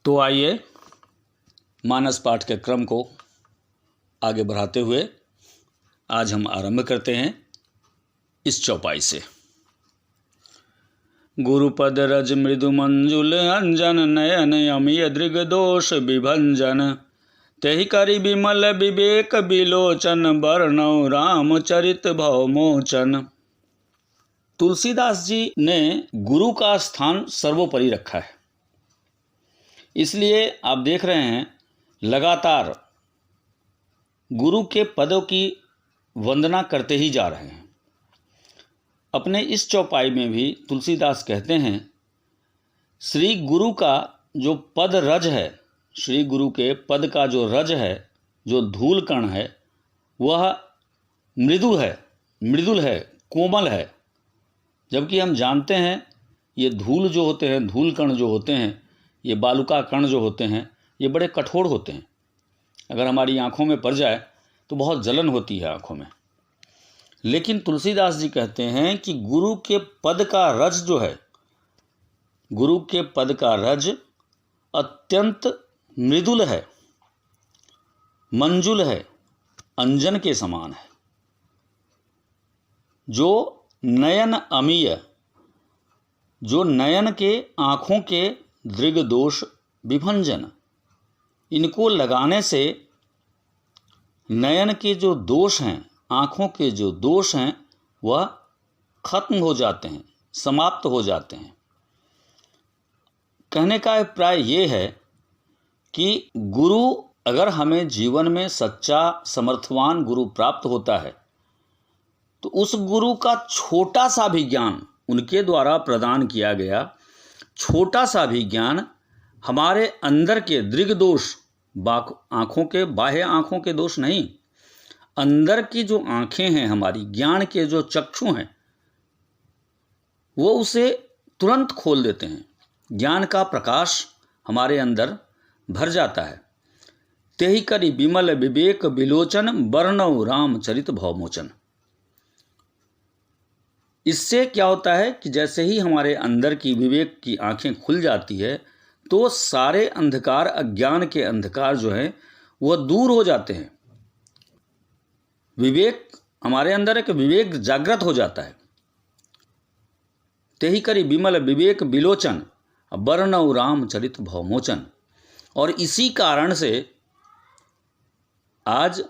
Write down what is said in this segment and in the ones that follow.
तो आइए मानस पाठ के क्रम को आगे बढ़ाते हुए आज हम आरंभ करते हैं इस चौपाई से। गुरुपद रज मृदु मंजुल अंजन नयन अमिय दृग दोष विभंजन तेहि करि विमल विवेक बिलोचन वर्णौ रामचरित भवमोचन। तुलसीदास जी ने गुरु का स्थान सर्वोपरि रखा है, इसलिए आप देख रहे हैं लगातार गुरु के पदों की वंदना करते ही जा रहे हैं। अपने इस चौपाई में भी तुलसीदास कहते हैं श्री गुरु का जो पद रज है, श्री गुरु के पद का जो रज है, जो धूल कण है, वह मृदुल है, कोमल है। जबकि हम जानते हैं ये धूल जो होते हैं, धूल कण जो होते हैं, ये बालुका कण जो होते हैं, ये बड़े कठोर होते हैं। अगर हमारी आँखों में पड़ जाए तो बहुत जलन होती है आँखों में। लेकिन तुलसीदास जी कहते हैं कि गुरु के पद का रज जो है, गुरु के पद का रज अत्यंत मृदुल है, मंजुल है, अंजन के समान है। जो नयन अमीय, जो नयन के आँखों के दृग दोष विभंजन, इनको लगाने से नयन के जो दोष हैं, आँखों के जो दोष हैं, वह खत्म हो जाते हैं, समाप्त हो जाते हैं। कहने का अभिप्राय ये है कि गुरु, अगर हमें जीवन में सच्चा समर्थवान गुरु प्राप्त होता है तो उस गुरु का छोटा सा भी ज्ञान, उनके द्वारा प्रदान किया गया छोटा सा भी ज्ञान हमारे अंदर के दृग दोष, आँखों के, बाह्य आँखों के दोष नहीं, अंदर की जो आँखें हैं हमारी, ज्ञान के जो चक्षु हैं, वो उसे तुरंत खोल देते हैं। ज्ञान का प्रकाश हमारे अंदर भर जाता है। तेहि करि विमल विवेक बिलोचन वर्णौ रामचरित भवमोचन। इससे क्या होता है कि जैसे ही हमारे अंदर की विवेक की आंखें खुल जाती है तो सारे अंधकार, अज्ञान के अंधकार जो हैं वह दूर हो जाते हैं। विवेक, हमारे अंदर एक विवेक जागृत हो जाता है। तेहि करि विमल विवेक बिलोचन वर्णौ रामचरित भवमोचन। और इसी कारण से आज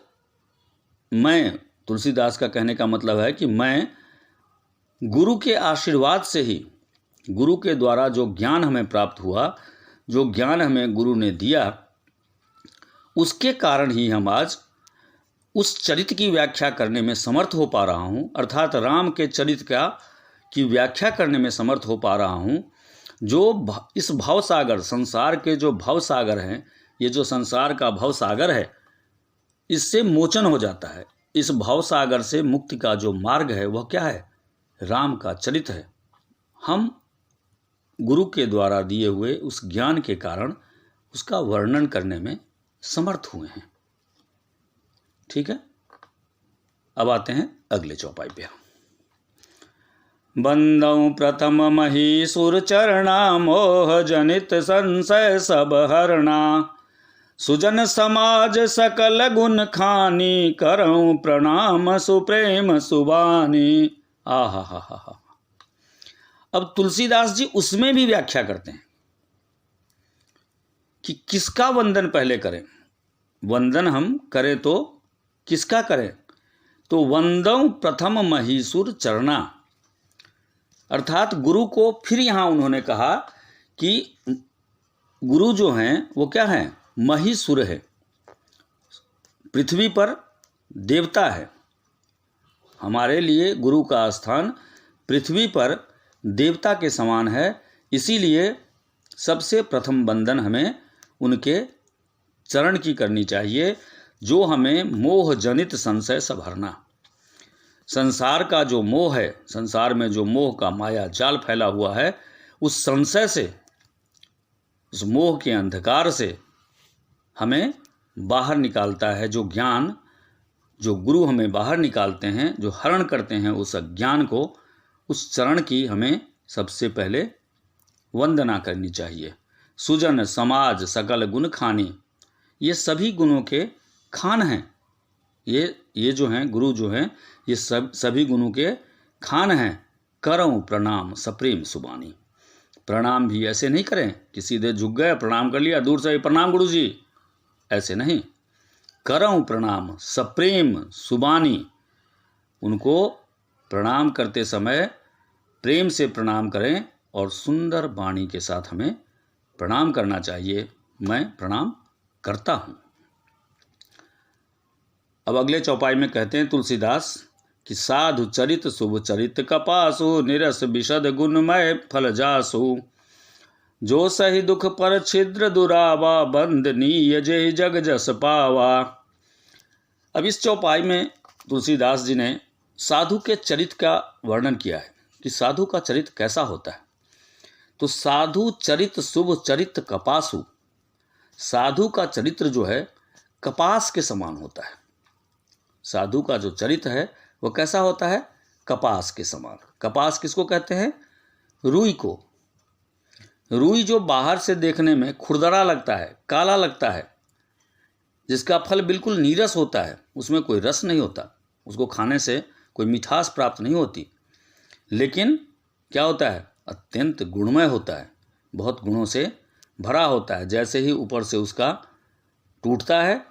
मैं, तुलसीदास का कहने का मतलब है कि मैं गुरु के आशीर्वाद से ही, गुरु के द्वारा जो ज्ञान हमें प्राप्त हुआ, जो ज्ञान हमें गुरु ने दिया, उसके कारण ही हम आज उस चरित्र की व्याख्या करने में समर्थ हो पा रहा हूँ, अर्थात राम के चरित्र की व्याख्या करने में समर्थ हो पा रहा हूँ। जो इस भवसागर, संसार के जो भवसागर हैं, ये जो संसार का भवसागर है, इससे मोचन हो जाता है। इस भवसागर से मुक्ति का जो मार्ग है वह क्या है? राम का चरित्र है। हम गुरु के द्वारा दिए हुए उस ज्ञान के कारण उसका वर्णन करने में समर्थ हुए हैं। ठीक है, अब आते हैं अगले चौपाई पे। बंदौ प्रथम महीसुर चरणा मोह जनित संशय सब हरणा सुजन समाज सकल गुण खानी करऊं प्रणाम सुप्रेम सुबानी। आहा हा हा हा। अब तुलसीदास जी उसमें भी व्याख्या करते हैं कि किसका वंदन पहले करें। वंदन हम करें तो किसका करें? तो वंदौ प्रथम महीसुर चरणा, अर्थात गुरु को फिर यहाँ उन्होंने कहा कि गुरु जो हैं वो क्या हैं? महीसुर है, पृथ्वी पर देवता है। हमारे लिए गुरु का स्थान पृथ्वी पर देवता के समान है। इसीलिए सबसे प्रथम वंदन हमें उनके चरण की करनी चाहिए, जो हमें मोह जनित संशय सब हरना। संसार का जो मोह है, संसार में जो मोह का माया जाल फैला हुआ है, उस संशय से, उस मोह के अंधकार से हमें बाहर निकालता है। जो ज्ञान, जो गुरु हमें बाहर निकालते हैं, जो हरण करते हैं उस अज्ञान को, उस चरण की हमें सबसे पहले वंदना करनी चाहिए। सुजन समाज सकल गुण खानी। ये सभी गुणों के खान हैं। ये जो हैं गुरु जो हैं ये सभी गुणों के खान हैं। करऊं प्रणाम सप्रेम सुबानी। प्रणाम भी ऐसे नहीं करें कि सीधे झुक गए, प्रणाम कर लिया, दूर से ही प्रणाम गुरु जी, ऐसे नहीं। करऊं प्रणाम सप्रेम सुबानी। उनको प्रणाम करते समय प्रेम से प्रणाम करें और सुंदर वाणी के साथ हमें प्रणाम करना चाहिए। मैं प्रणाम करता हूँ। अब अगले चौपाई में कहते हैं तुलसीदास कि साधु चरित शुभ चरित कपासु निरस विशद गुणमय फल जासु। जो सही दुख पर छिद्र दुरावा बंदनीय जय जग जस पावा। अब इस चौपाई में तुलसीदास जी ने साधु के चरित्र का वर्णन किया है कि साधु का चरित्र कैसा होता है। तो साधु चरित शुभ चरित कपासु। साधु का चरित्र जो है कपास के समान होता है। साधु का जो चरित्र है वो कैसा होता है? कपास के समान। कपास किसको कहते हैं? रुई को। रुई जो बाहर से देखने में खुरदरा लगता है, काला लगता है, जिसका फल बिल्कुल नीरस होता है, उसमें कोई रस नहीं होता, उसको खाने से कोई मिठास प्राप्त नहीं होती, लेकिन क्या होता है? अत्यंत गुणमय होता है, बहुत गुणों से भरा होता है। जैसे ही ऊपर से उसका टूटता है,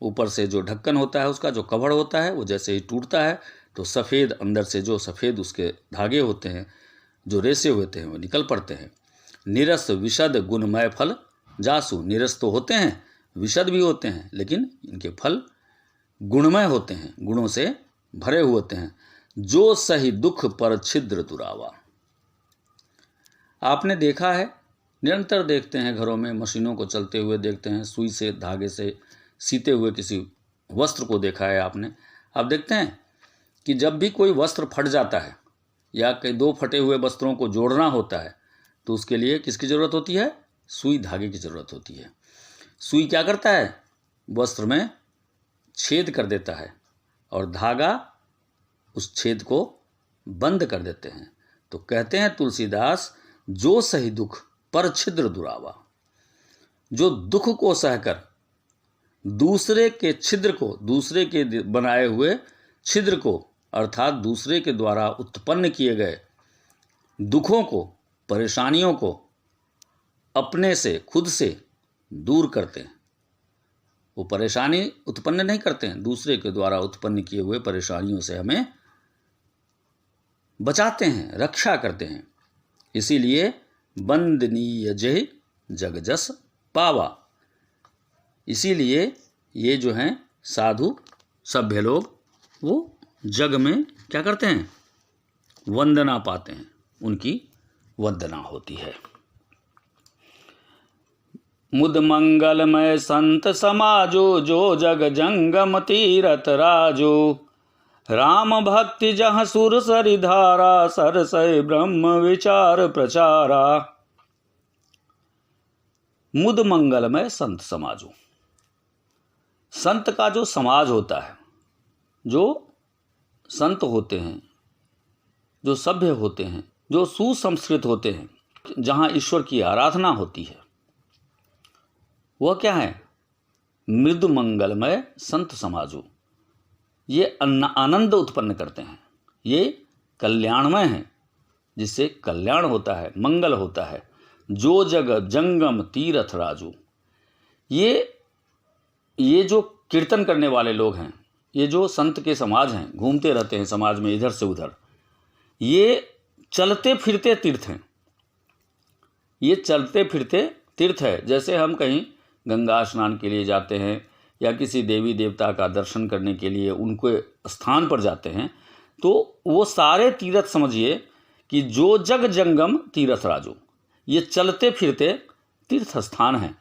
ऊपर से जो ढक्कन होता है, उसका जो कवर होता है, वो जैसे ही टूटता है तो सफ़ेद अंदर से जो सफ़ेद उसके धागे होते हैं, जो रेसे होते हैं, वो निकल पड़ते हैं। निरस विशद गुणमय फल जासु। निरस तो होते हैं, विशद भी होते हैं, लेकिन इनके फल गुणमय होते हैं, गुणों से भरे हुए होते हैं। जो सही दुख पर छिद्र दुरावा। आपने देखा है, निरंतर देखते हैं घरों में, मशीनों को चलते हुए देखते हैं, सुई से धागे से सीते हुए किसी वस्त्र को देखा है आपने। आप देखते हैं कि जब भी कोई वस्त्र फट जाता है या कई दो फटे हुए वस्त्रों को जोड़ना होता है तो उसके लिए किसकी ज़रूरत होती है? सुई धागे की ज़रूरत होती है। सुई क्या करता है? वस्त्र में छेद कर देता है और धागा उस छेद को बंद कर देते हैं। तो कहते हैं तुलसीदास, जो सही दुख पर छिद्र दुरावा। जो दुख को सहकर दूसरे के छिद्र को, दूसरे के बनाए हुए छिद्र को, अर्थात दूसरे के द्वारा उत्पन्न किए गए दुखों को, परेशानियों को अपने से, खुद से दूर करते हैं। वो परेशानी उत्पन्न नहीं करते हैं, दूसरे के द्वारा उत्पन्न किए हुए परेशानियों से हमें बचाते हैं, रक्षा करते हैं। इसीलिए बंदनीय जय जग जस पावा। इसीलिए ये जो हैं साधु सभ्य लोग, वो जग में क्या करते हैं? वंदना पाते हैं, उनकी वंदना होती है। मुद मंगलमय संत समाजो, जो जग जंगम तीरथ राजो। राम भक्ति जहाँ सुर सरिधारा, सरसय ब्रह्म विचार प्रचारा। मुद मंगलमय संत समाजो। संत का जो समाज होता है, जो संत होते हैं, जो सभ्य होते हैं, जो सुसंस्कृत होते हैं, जहाँ ईश्वर की आराधना होती है, वह क्या है? मृदु मंगलमय संत समाजो। ये आनंद उत्पन्न करते हैं, ये कल्याणमय हैं, जिससे कल्याण होता है, मंगल होता है। जो जग जंगम तीरथ राजू। ये जो कीर्तन करने वाले लोग हैं, ये जो संत के समाज हैं, घूमते रहते हैं समाज में इधर से उधर, ये चलते फिरते तीर्थ हैं। ये चलते फिरते तीर्थ है। जैसे हम कहीं गंगा स्नान के लिए जाते हैं या किसी देवी देवता का दर्शन करने के लिए उनके स्थान पर जाते हैं, तो वो सारे तीर्थ समझिए कि जो जग जंगम तीर्थ राजो, ये चलते फिरते तीर्थ स्थान हैं।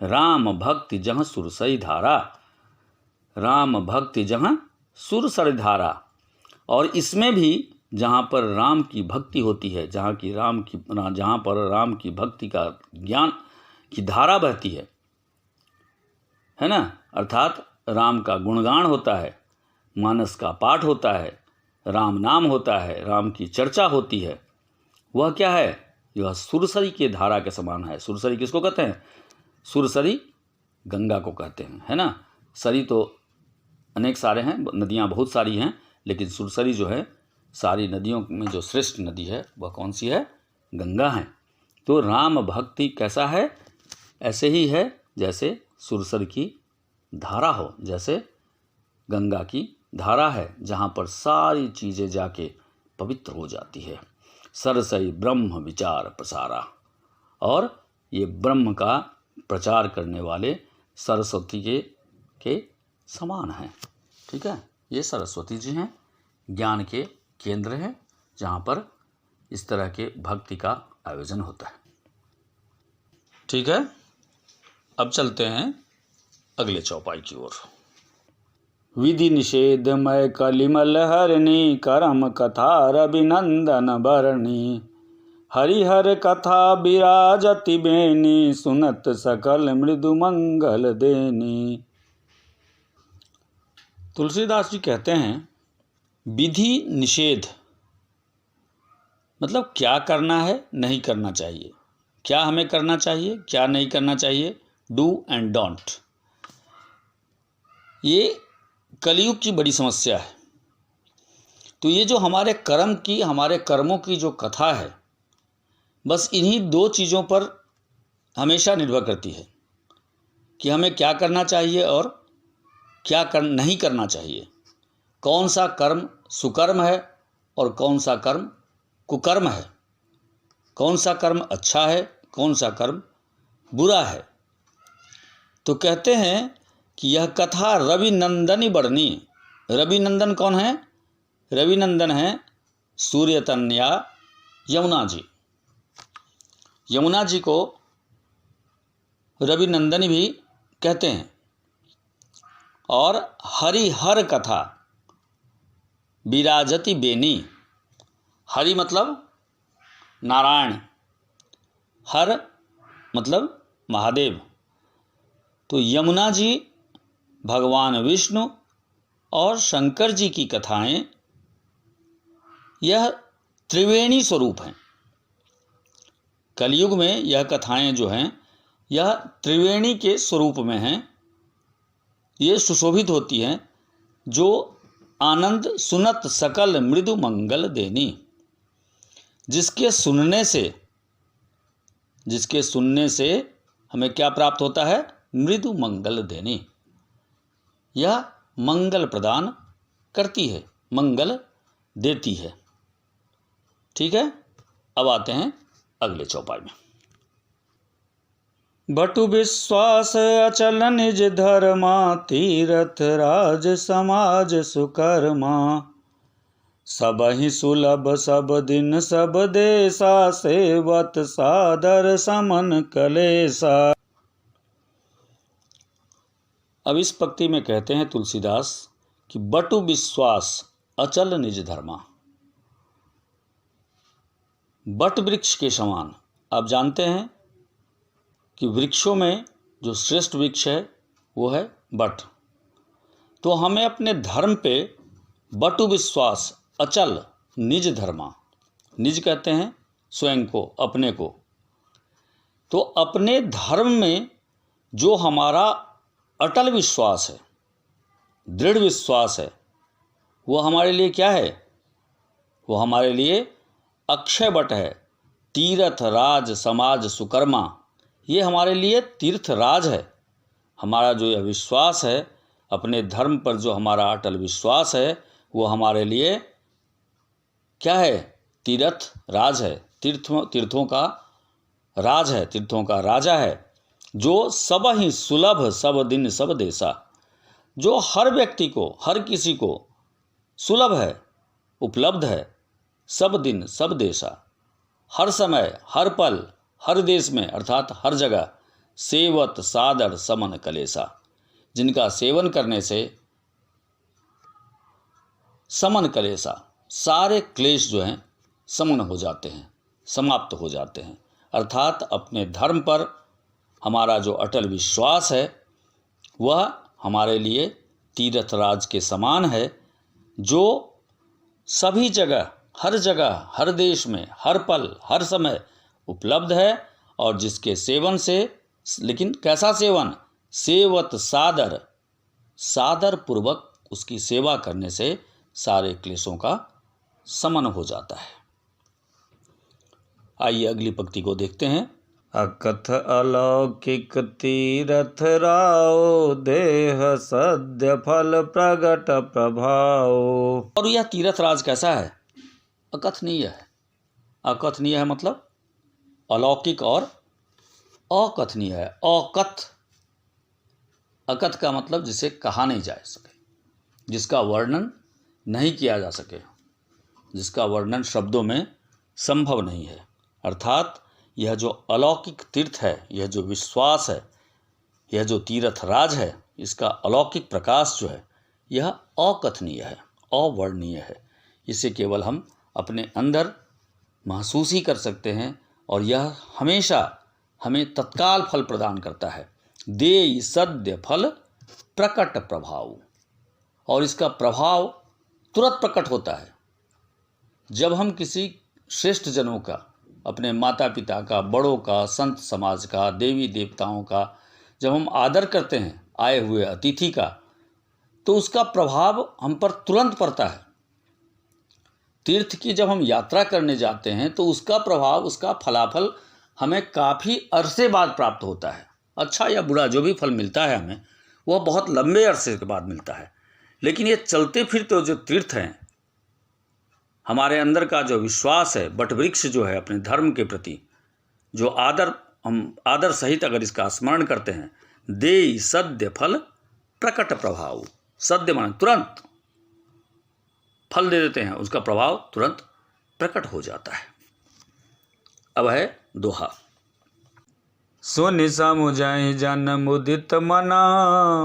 राम भक्ति जहाँ सुरसई धारा। राम भक्ति जहाँ सुरसई धारा। और इसमें भी जहाँ पर राम की भक्ति होती है, जहाँ पर राम की भक्ति का ज्ञान की धारा बहती है ना, अर्थात राम का गुणगान होता है, मानस का पाठ होता है, राम नाम होता है, राम की चर्चा होती है, वह क्या है? यह सुरसरी के धारा के समान है। सुरसरी किसको कहते हैं? सुरसरी गंगा को कहते हैं, है ना। सरी तो अनेक सारे हैं, नदियाँ बहुत सारी हैं, लेकिन सुरसरी जो है सारी नदियों में जो श्रेष्ठ नदी है वह कौन सी है? गंगा है। तो राम भक्ति कैसा है? ऐसे ही है जैसे सुरसर की धारा हो, जैसे गंगा की धारा है जहाँ पर सारी चीज़ें जाके पवित्र हो जाती है। सरसई ब्रह्म विचार प्रसारा, और ये ब्रह्म का प्रचार करने वाले सरस्वती के समान हैं। ठीक है, ये सरस्वती जी हैं, ज्ञान के केंद्र हैं जहाँ पर इस तरह के भक्ति का आयोजन होता है। ठीक है, अब चलते हैं अगले चौपाई की ओर। विधि निषेधमय कलिमल हरणी, करम कथा रविनंदन भरणी, हरिहर कथा विराजति बेनी, सुनत सकल मृदु मंगल देनी। तुलसीदास जी कहते हैं विधि निषेध मतलब क्या करना है, नहीं करना चाहिए, क्या हमें करना चाहिए, क्या नहीं करना चाहिए, डू एंड डोंट। ये कलयुग की बड़ी समस्या है। तो ये जो हमारे कर्मों की जो कथा है, बस इन्हीं दो चीज़ों पर हमेशा निर्भर करती है कि हमें क्या करना चाहिए और क्या नहीं करना चाहिए, कौन सा कर्म सुकर्म है और कौन सा कर्म कुकर्म है, कौन सा कर्म अच्छा है, कौन सा कर्म बुरा है। तो कहते हैं कि यह कथा रविनंदनी बरनी। रविनंदन कौन है? रविनंदन है सूर्यतनया यमुना जी। यमुना जी को रविनंदनी भी कहते हैं। और हरिहर कथा विराजति बेनी। हरि मतलब नारायण, हर मतलब महादेव। तो यमुना जी भगवान विष्णु और शंकर जी की कथाएं यह त्रिवेणी स्वरूप हैं। कलयुग में यह कथाएं जो हैं यह त्रिवेणी के स्वरूप में हैं। ये सुशोभित होती हैं जो आनंद सुनत सकल मृदु मंगल देनी। जिसके सुनने से हमें क्या प्राप्त होता है? मृदु मंगल देनी। यह मंगल प्रदान करती है, मंगल देती है। ठीक है, अब आते हैं अगले चौपाई में। बटु विश्वास अचल निज धर्मा, तीरथ राज समाज सुकर्मा, सबहि सुलभ सब दिन सब देसा, सेवत सादर समन कलेसा। अब इस पंक्ति में कहते हैं तुलसीदास कि बटु विश्वास अचल निज धर्मा। बट वृक्ष के समान। आप जानते हैं कि वृक्षों में जो श्रेष्ठ वृक्ष है वो है बट। तो हमें अपने धर्म पे बटु विश्वास अचल निज धर्मा। निज कहते हैं स्वयं को, अपने को। तो अपने धर्म में जो हमारा अटल विश्वास है, दृढ़ विश्वास है, वो हमारे लिए क्या है? वो हमारे लिए अक्षय बट है। तीर्थ राज समाज सुकर्मा, ये हमारे लिए तीर्थ राज है। हमारा जो यह विश्वास है, अपने धर्म पर जो हमारा अटल विश्वास है, वो हमारे लिए क्या है? तीर्थ राज है, तीर्थों का राज है, तीर्थों का राजा है। जो सब ही सुलभ सब दिन सब देसा, जो हर व्यक्ति को, हर किसी को सुलभ है, उपलब्ध है, सब दिन सब देशा, हर समय हर पल हर देश में अर्थात हर जगह। सेवत सादर समन कलेसा, जिनका सेवन करने से समन कलेसा, सारे क्लेश जो हैं समन हो जाते हैं, समाप्त हो जाते हैं। अर्थात अपने धर्म पर हमारा जो अटल विश्वास है वह हमारे लिए तीर्थराज के समान है, जो सभी जगह, हर देश में, हर पल, हर समय उपलब्ध है और जिसके सेवन से, लेकिन कैसा सेवन, सेवत सादर, सादर पूर्वक उसकी सेवा करने से सारे क्लेशों का शमन हो जाता है। आइए अगली पंक्ति को देखते हैं। अकथ अलौकिक तीरथ राव, देह सद्य फल प्रगट प्रभाव। और यह तीर्थ राज कैसा है? अकथनीय है। अकथनीय है मतलब अलौकिक और अकथनीय है। अकथ, अकथ का मतलब जिसे कहा नहीं जा सके, जिसका वर्णन नहीं किया जा सके, जिसका वर्णन शब्दों में संभव नहीं है। अर्थात यह जो अलौकिक तीर्थ है, यह जो विश्वास है, यह जो तीर्थ राज है, इसका अलौकिक प्रकाश जो है यह अकथनीय है, अवर्णनीय है। इसे केवल हम अपने अंदर महसूस ही कर सकते हैं और यह हमेशा हमें तत्काल फल प्रदान करता है। देय सद्य फल प्रकट प्रभाव, और इसका प्रभाव तुरंत प्रकट होता है। जब हम किसी श्रेष्ठ जनों का, अपने माता पिता का, बड़ों का, संत समाज का, देवी देवताओं का जब हम आदर करते हैं, आए हुए अतिथि का, तो उसका प्रभाव हम पर तुरंत पड़ता है। तीर्थ की जब हम यात्रा करने जाते हैं तो उसका प्रभाव, उसका फलाफल हमें काफ़ी अरसे बाद प्राप्त होता है। अच्छा या बुरा जो भी फल मिलता है हमें, वह बहुत लंबे अरसे के बाद मिलता है। लेकिन ये चलते फिरते जो तीर्थ हैं, हमारे अंदर का जो विश्वास है, बट वृक्ष जो है अपने धर्म के प्रति, जो आदर, हम आदर सहित अगर इसका स्मरण करते हैं, देय सद्य फल प्रकट प्रभाव। सद्य माने तुरंत फल दे देते हैं, उसका प्रभाव तुरंत प्रकट हो जाता है। अब है दोहा। सुनि समुझहि जन मुदित मना,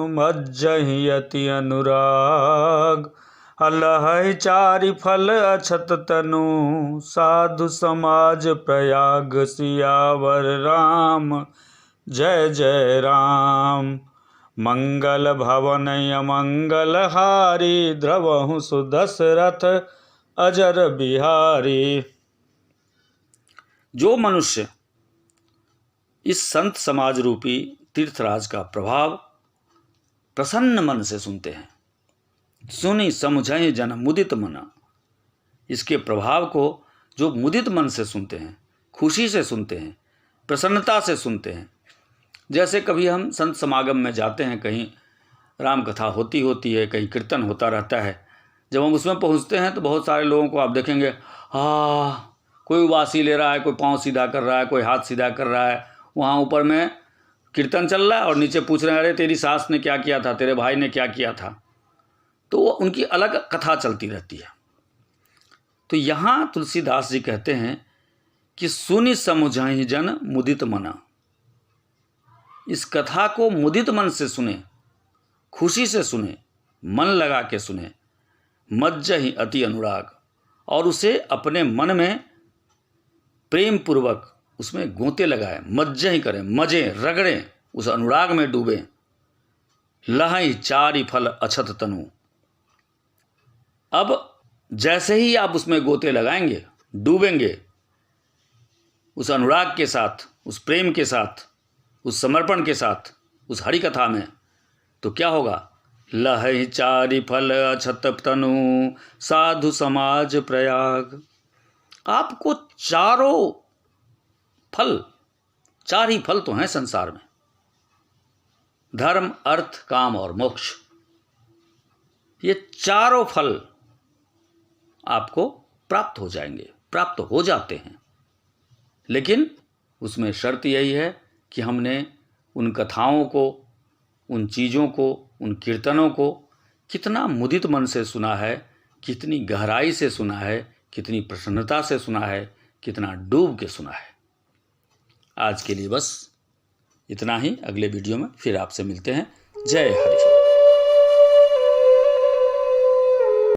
मज्जहि अति अनुराग। अलहै चारि फल अछत तनु, साधु समाज प्रयाग। सियावर राम जय जय राम। मंगल भवन अमंगल हारी, द्रवहु सुदशरथ अजर बिहारी। जो मनुष्य इस संत समाज रूपी तीर्थराज का प्रभाव प्रसन्न मन से सुनते हैं, सुनी समुझहि जन मुदित मना, इसके प्रभाव को जो मुदित मन से सुनते हैं, खुशी से सुनते हैं, प्रसन्नता से सुनते हैं। जैसे कभी हम संत समागम में जाते हैं, कहीं राम कथा होती है, कहीं कीर्तन होता रहता है। जब हम उसमें पहुंचते हैं तो बहुत सारे लोगों को आप देखेंगे, कोई उबासी ले रहा है, कोई पाँव सीधा कर रहा है, कोई हाथ सीधा कर रहा है। वहाँ ऊपर में कीर्तन चल रहा है और नीचे पूछ रहे हैं, अरे तेरी सास ने क्या किया था, तेरे भाई ने क्या किया था। तो उनकी अलग कथा चलती रहती है। तो यहाँ तुलसीदास जी कहते हैं कि सुनि समुझहि जन मुदित मना, इस कथा को मुदित मन से सुने, खुशी से सुने, मन लगा के सुने। मज्जहि अति अनुराग, और उसे अपने मन में प्रेम पूर्वक उसमें गोते लगाए, मज्जहि करें, मजे रगड़ें, उस अनुराग में डूबें। लहै चारि फल अछत तनु, अब जैसे ही आप उसमें गोते लगाएंगे, डूबेंगे उस अनुराग के साथ, उस प्रेम के साथ, उस समर्पण के साथ, उस हरि कथा में, तो क्या होगा? लहै चारि फल अछत तनु, साधु समाज प्रयाग। आपको चारों फल, चार ही फल तो हैं संसार में, धर्म, अर्थ, काम और मोक्ष। ये चारों फल आपको प्राप्त हो जाएंगे, प्राप्त हो जाते हैं। लेकिन उसमें शर्त यही है कि हमने उन कथाओं को, उन चीज़ों को, उन कीर्तनों को कितना मुदित मन से सुना है, कितनी गहराई से सुना है, कितनी प्रसन्नता से सुना है, कितना डूब के सुना है। आज के लिए बस इतना ही। अगले वीडियो में फिर आपसे मिलते हैं। जय हरि।